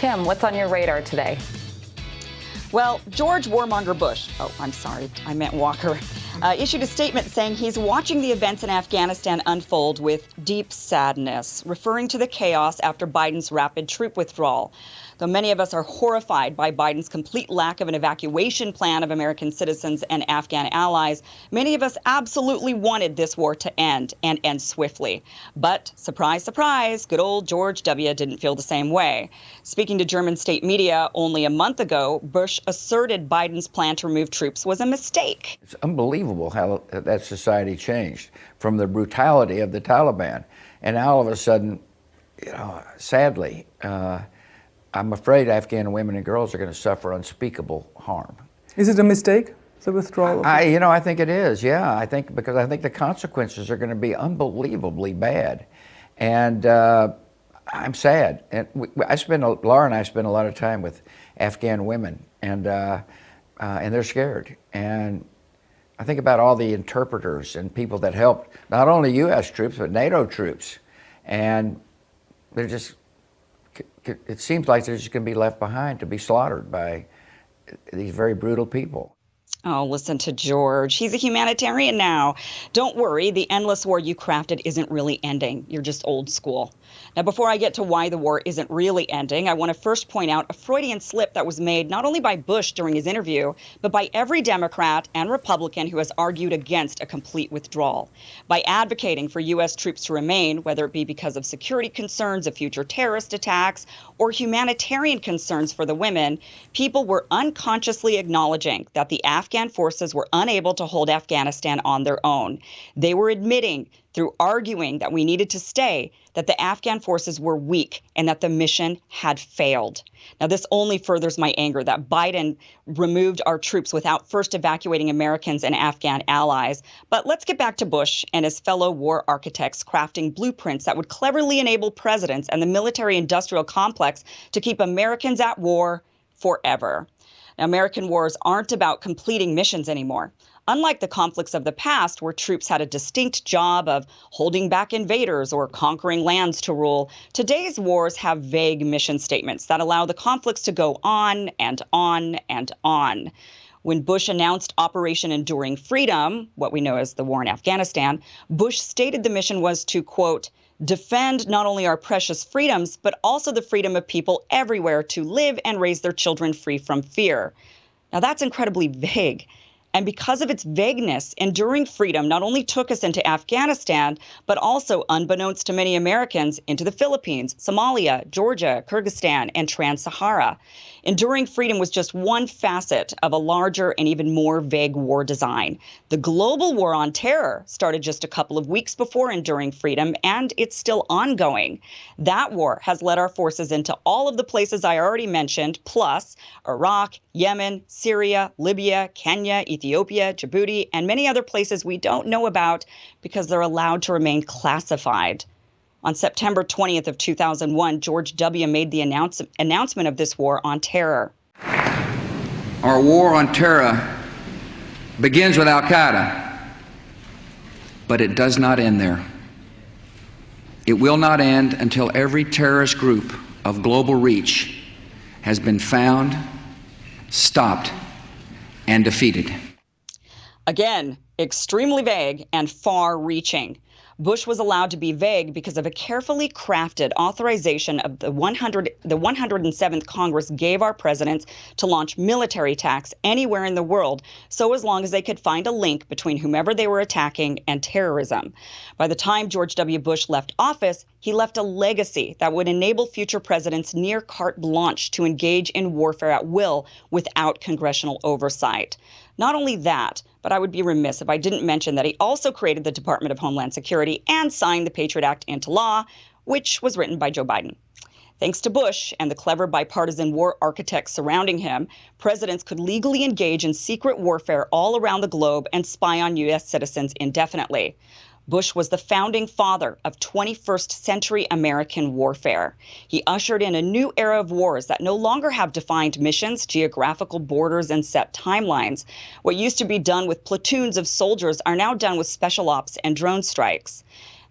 Kim, what's on your radar today? Well, George Warmonger Bush, I meant Walker, issued a statement saying he's watching the events in Afghanistan unfold with deep sadness, referring to the chaos after Biden's rapid troop withdrawal. Though many of us are horrified by Biden's complete lack of an evacuation plan of American citizens and Afghan allies, many of us absolutely wanted this war to end and end swiftly. But surprise, surprise, good old George W. didn't feel the same way. Speaking to German state media only a month ago, Bush asserted Biden's plan to remove troops was a mistake. It's unbelievable how that society changed from the brutality of the Taliban. And now all of a sudden, sadly, I'm afraid Afghan women and girls are going to suffer unspeakable harm. Is it a mistake, the withdrawal? I think it is, yeah. Because I think the consequences are going to be unbelievably bad. And I'm sad. And Laura and I spend a lot of time with Afghan women, and they're scared. And I think about all the interpreters and people that helped, not only U.S. troops, but NATO troops. And they're just, it seems like they're just going to be left behind to be slaughtered by these very brutal people. Oh, listen to George. He's a humanitarian now. Don't worry, the endless war you crafted isn't really ending. You're just old school. Now, before I get to why the war isn't really ending, I want to first point out a Freudian slip that was made not only by Bush during his interview, but by every Democrat and Republican who has argued against a complete withdrawal. By advocating for U.S. troops to remain, whether it be because of security concerns of future terrorist attacks or humanitarian concerns for the women, people were unconsciously acknowledging that the Afghan forces were unable to hold Afghanistan on their own. They were admitting, through arguing that we needed to stay, that the Afghan forces were weak and that the mission had failed. Now, this only furthers my anger that Biden removed our troops without first evacuating Americans and Afghan allies. But let's get back to Bush and his fellow war architects crafting blueprints that would cleverly enable presidents and the military-industrial complex to keep Americans at war forever. Now, American wars aren't about completing missions anymore. Unlike the conflicts of the past, where troops had a distinct job of holding back invaders or conquering lands to rule, today's wars have vague mission statements that allow the conflicts to go on and on and on. When Bush announced Operation Enduring Freedom, what we know as the war in Afghanistan, Bush stated the mission was to, quote, defend not only our precious freedoms, but also the freedom of people everywhere to live and raise their children free from fear. Now, that's incredibly vague. And because of its vagueness, Enduring Freedom not only took us into Afghanistan, but also, unbeknownst to many Americans, into the Philippines, Somalia, Georgia, Kyrgyzstan, and Trans-Sahara. Enduring Freedom was just one facet of a larger and even more vague war design. The global war on terror started just a couple of weeks before Enduring Freedom, and it's still ongoing. That war has led our forces into all of the places I already mentioned, plus Iraq, Yemen, Syria, Libya, Kenya, Ethiopia, Djibouti, and many other places we don't know about because they're allowed to remain classified. On September 20th of 2001, George W. made the announcement of this war on terror. Our war on terror begins with Al-Qaeda, but it does not end there. It will not end until every terrorist group of global reach has been found, stopped, and defeated. Again, extremely vague and far-reaching. Bush was allowed to be vague because of a carefully crafted authorization of the 107th Congress gave our presidents to launch military attacks anywhere in the world, so as long as they could find a link between whomever they were attacking and terrorism. By the time George W. Bush left office, he left a legacy that would enable future presidents near carte blanche to engage in warfare at will without congressional oversight. Not only that, but I would be remiss if I didn't mention that he also created the Department of Homeland Security and signed the Patriot Act into law, which was written by Joe Biden. Thanks to Bush and the clever bipartisan war architects surrounding him, presidents could legally engage in secret warfare all around the globe and spy on U.S. citizens indefinitely. Bush was the founding father of 21st century American warfare. He ushered in a new era of wars that no longer have defined missions, geographical borders, and set timelines. What used to be done with platoons of soldiers are now done with special ops and drone strikes.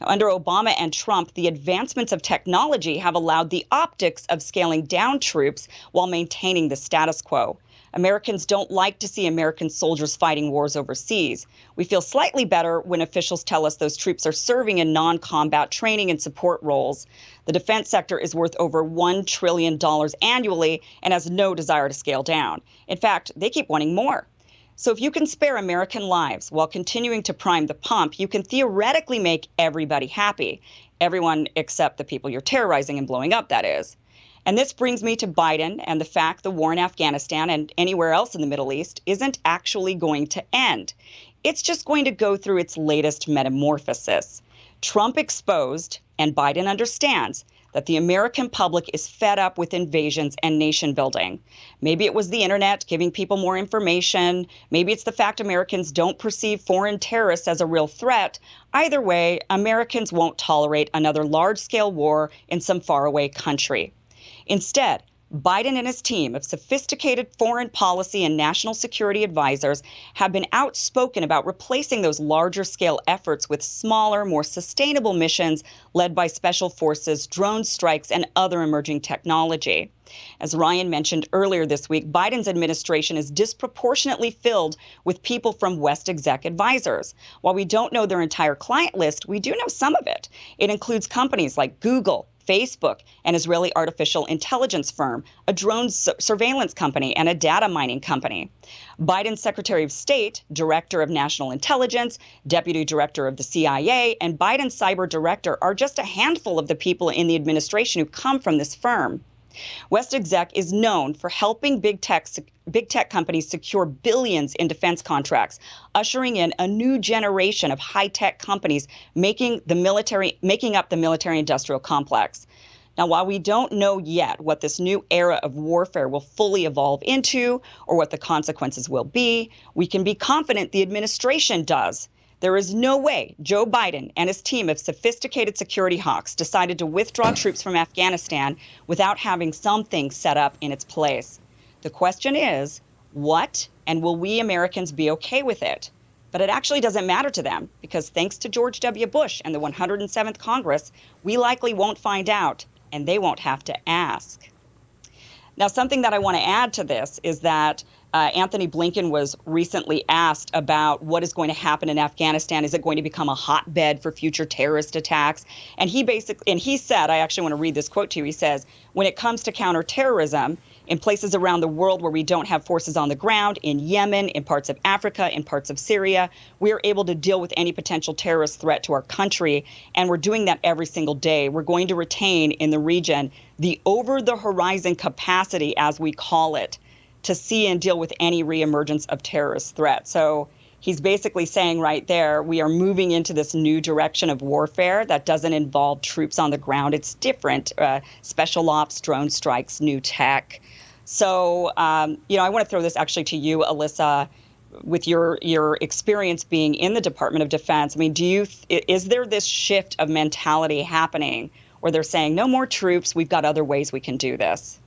Now, under Obama and Trump, the advancements of technology have allowed the optics of scaling down troops while maintaining the status quo. Americans don't like to see American soldiers fighting wars overseas. We feel slightly better when officials tell us those troops are serving in non-combat training and support roles. The defense sector is worth over $1 trillion annually and has no desire to scale down. In fact, they keep wanting more. So if you can spare American lives while continuing to prime the pump, you can theoretically make everybody happy. Everyone except the people you're terrorizing and blowing up, that is. And this brings me to Biden and the fact the war in Afghanistan and anywhere else in the Middle East isn't actually going to end. It's just going to go through its latest metamorphosis. Trump exposed, and Biden understands, that the American public is fed up with invasions and nation building. Maybe it was the internet giving people more information. Maybe it's the fact Americans don't perceive foreign terrorists as a real threat. Either way, Americans won't tolerate another large-scale war in some faraway country. Instead, Biden and his team of sophisticated foreign policy and national security advisors have been outspoken about replacing those larger scale efforts with smaller, more sustainable missions led by special forces, drone strikes, and other emerging technology. As Ryan mentioned earlier this week, Biden's administration is disproportionately filled with people from West exec advisors. While we don't know their entire client list, we do know some of it. It includes companies like Google, Facebook, an Israeli artificial intelligence firm, a drone surveillance company, and a data mining company. Biden's Secretary of State, Director of National Intelligence, Deputy Director of the CIA, and Biden's Cyber Director are just a handful of the people in the administration who come from this firm. West Exec is known for helping big tech companies secure billions in defense contracts, ushering in a new generation of high-tech companies making up the military-industrial complex. Now, while we don't know yet what this new era of warfare will fully evolve into or what the consequences will be, we can be confident the administration does. There is no way Joe Biden and his team of sophisticated security hawks decided to withdraw troops from Afghanistan without having something set up in its place. The question is, what, and will we Americans be okay with it? But it actually doesn't matter to them, because thanks to George W. Bush and the 107th Congress, we likely won't find out, and they won't have to ask. Now, something that I want to add to this is that Anthony Blinken was recently asked about what is going to happen in Afghanistan. Is it going to become a hotbed for future terrorist attacks? And he said, I actually want to read this quote to you. He says, when it comes to counterterrorism, in places around the world where we don't have forces on the ground, in Yemen, in parts of Africa, in parts of Syria, we are able to deal with any potential terrorist threat to our country. And we're doing that every single day. We're going to retain in the region the over-the-horizon capacity, as we call it, to see and deal with any reemergence of terrorist threat. So he's basically saying right there, we are moving into this new direction of warfare that doesn't involve troops on the ground. It's different, special ops, drone strikes, new tech. So, I want to throw this actually to you, Alyssa, with your experience being in the Department of Defense. I mean, is there this shift of mentality happening where they're saying no more troops, we've got other ways we can do this?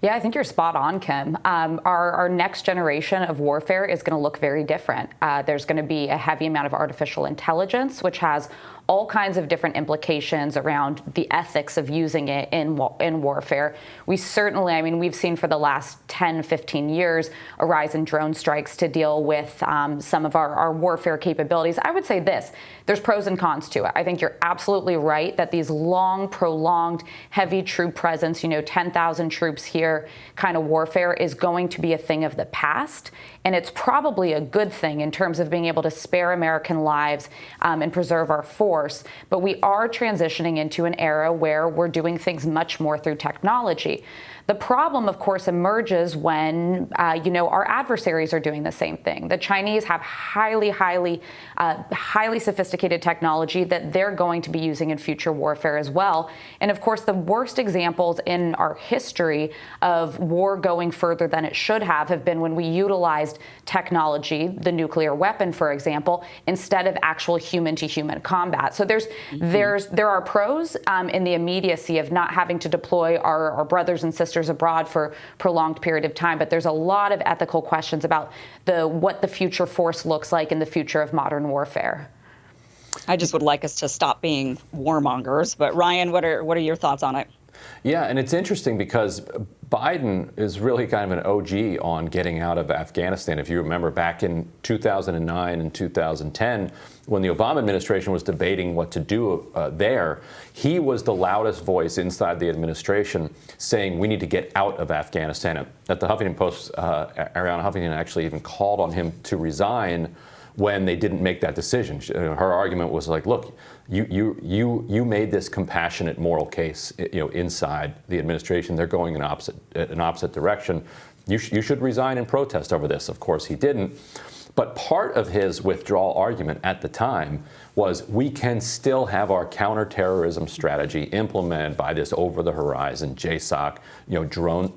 Yeah, I think you're spot on, Kim. Our next generation of warfare is going to look very different. There's going to be a heavy amount of artificial intelligence, which has all kinds of different implications around the ethics of using it in warfare. We certainly, we've seen for the last 10, 15 years a rise in drone strikes to deal with some of our warfare capabilities. I would say this, there's pros and cons to it. I think you're absolutely right that these long, prolonged, heavy troop presence, 10,000 troops here kind of warfare is going to be a thing of the past. And it's probably a good thing in terms of being able to spare American lives and preserve our force. But we are transitioning into an era where we're doing things much more through technology. The problem, of course, emerges when, our adversaries are doing the same thing. The Chinese have highly sophisticated technology that they're going to be using in future warfare as well. And of course, the worst examples in our history of war going further than it should have been when we utilized technology, the nuclear weapon, for example, instead of actual human-to-human combat. So there are pros in the immediacy of not having to deploy our brothers and sisters abroad for a prolonged period of time, but there's a lot of ethical questions about what the future force looks like in the future of modern warfare. I just would like us to stop being warmongers. But Ryan, what are your thoughts on it? Yeah, and it's interesting because Biden is really kind of an OG on getting out of Afghanistan. If you remember back in 2009 and 2010, when the Obama administration was debating what to do there, he was the loudest voice inside the administration saying we need to get out of Afghanistan. At the Huffington Post, Arianna Huffington actually even called on him to resign when they didn't make that decision. Her argument was like, look, you made this compassionate moral case, inside the administration. They're going in an opposite direction. You should resign and protest over this. Of course, he didn't. But part of his withdrawal argument at the time was we can still have our counterterrorism strategy implemented by this over-the-horizon JSOC,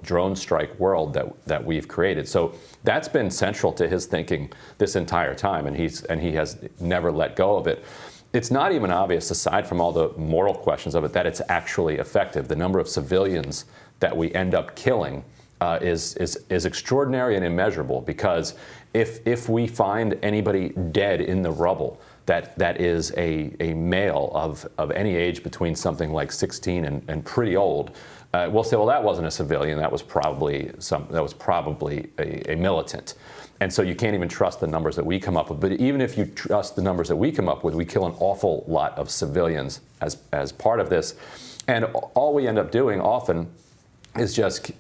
drone strike world that we've created. So that's been central to his thinking this entire time, and he has never let go of it. It's not even obvious, aside from all the moral questions of it, that it's actually effective. The number of civilians that we end up killing is extraordinary and immeasurable, because if we find anybody dead in the rubble that is a male of any age between something like 16 and pretty old, we'll say, well, that wasn't a civilian. That was probably a militant. And so you can't even trust the numbers that we come up with. But even if you trust the numbers that we come up with, we kill an awful lot of civilians as part of this. And all we end up doing often is just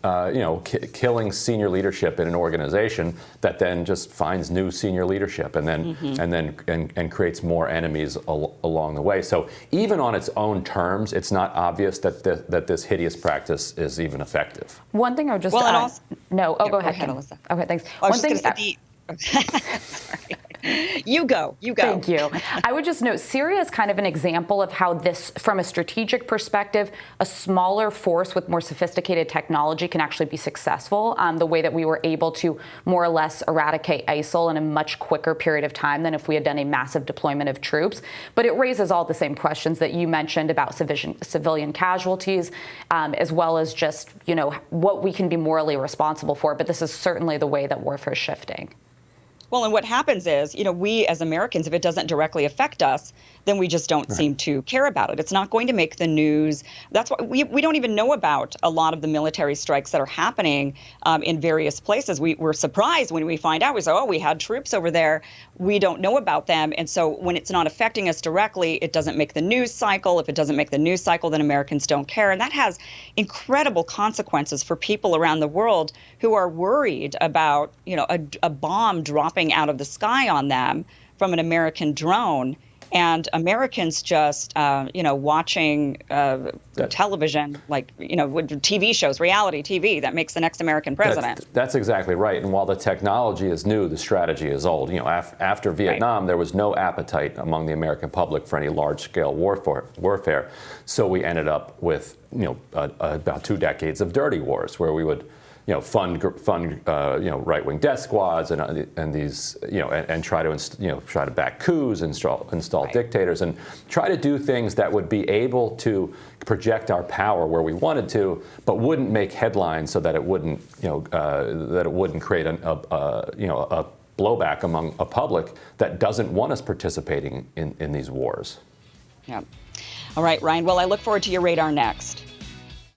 killing senior leadership in an organization that then just finds new senior leadership and then creates more enemies along the way. So even on its own terms, it's not obvious that this hideous practice is even effective. One thing I would just go ahead. Go ahead, Alyssa. Okay, thanks. One thing. Sorry. You go. Thank you. I would just note Syria is kind of an example of how this, from a strategic perspective, a smaller force with more sophisticated technology can actually be successful. The way that we were able to more or less eradicate ISIL in a much quicker period of time than if we had done a massive deployment of troops. But it raises all the same questions that you mentioned about civilian casualties, as well as just, what we can be morally responsible for. But this is certainly the way that warfare is shifting. Well, and what happens is, we as Americans, if it doesn't directly affect us, then we just don't seem to care about it. It's not going to make the news. That's why we don't even know about a lot of the military strikes that are happening in various places. We're surprised when we find out. We say, oh, we had troops over there. We don't know about them. And so when it's not affecting us directly, it doesn't make the news cycle. If it doesn't make the news cycle, then Americans don't care. And that has incredible consequences for people around the world who are worried about, a bomb dropping out of the sky on them from an American drone. And Americans just, watching television, like, TV shows, reality TV, that makes the next American president. That's exactly right. And while the technology is new, the strategy is old. After Vietnam, there was no appetite among the American public for any large-scale warfare. So we ended up with, about 2 decades of dirty wars, where we would fund right-wing death squads and these and try to back coups, install dictators, and try to do things that would be able to project our power where we wanted to, but wouldn't make headlines, so that it wouldn't create a blowback among a public that doesn't want us participating in these wars. Yeah. All right, Ryan. Well, I look forward to your radar next.